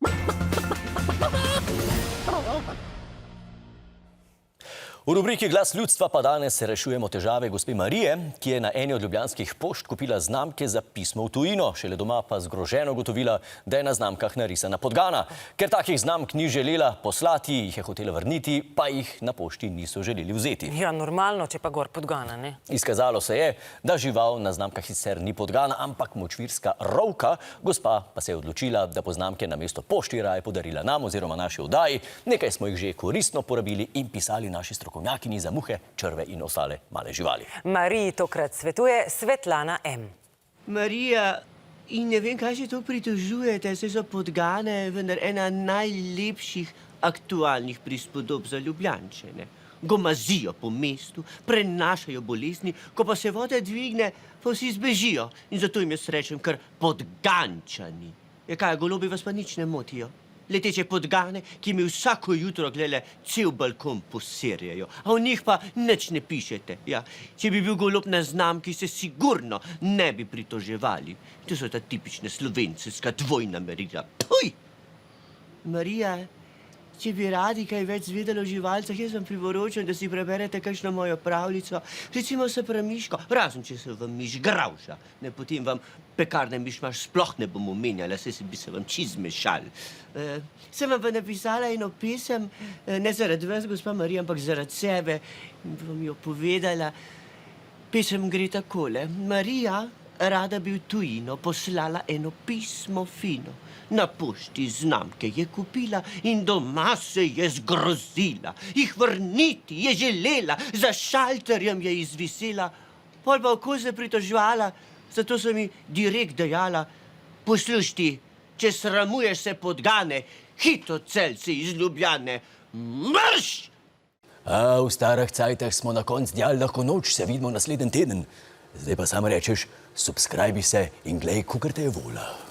V rubriki Glas ljudstva pa danes rešujemo težave gospe Marije, ki je na eni od ljubljanskih pošt kupila znamke za pismo v tujino. Šele doma pa zgroženo ugotovila, da je na znamkah narisana podgana. Ker takih znamk ni želela poslati, jih je hotela vrniti, pa jih na pošti niso želeli vzeti. Ja, normalno, če pa gor podgana, ne? Izkazalo se je, da žival na znamkah sicer ni podgana, ampak močvirska rovka. Gospa pa se je odločila, da bo znamke namesto pošti raje podarila nam oziroma naši oddaji. Nekaj smo jih že koristno porabili in pisali naši strokovnjakinji za muhe, črve in ostale male živali. Mariji tokrat svetuje Svetlana M. Marija, in ne vem, kaj se to pritožujete, se so podgane, vendar ena najlepših aktualnih prispodob za Ljubljančane. Gomazijo po mestu, prenašajo bolezni, ko pa se voda dvigne, pa vsi zbežijo. In zato jim jaz rečem kar podgančani. Ja kaj, golobi vas pa nič ne motijo? Leteče podgane, ki mi vsako jutro glede cel balkon poserjajo, a v njih pa nič ne pišete. Ja, če bi bil golob na znamki, se sigurno ne bi pritoževali. To so ta tipična slovenceska dvojna merila. Puj! Marija, če bi radi kaj več zvedeli o živalcah, jaz vam priporočam, da si preberete kakšno mojo pravljico, recimo Sopramiško, razen če se vam miš gravža. Ne, potem vam pekarne mišmaš sploh ne bom omenjala, saj bi se vam čiz zmešal. Sem vam pa napisala eno pesem, ne zaradi vas, gospa Marija, ampak zaradi sebe, vam jo povedala. Pesem gre takole. Marija rada bi v tujino poslala eno pismo fino. Na pošti znamke je kupila in doma se je zgrozila. Jih vrniti je želela, za šalterjem je izvisela. Pol pa oko se pritoževala, zato so mi direkt dejala, poslušaj ti, če sramuješ se podgane, hit odcel se iz Ljubljane. Marš! V starih cajtah smo na konc djal lahko noč, se vidimo naslednji teden. Zdaj pa samo rečeš, subscribi se in glej, kakor te je vola.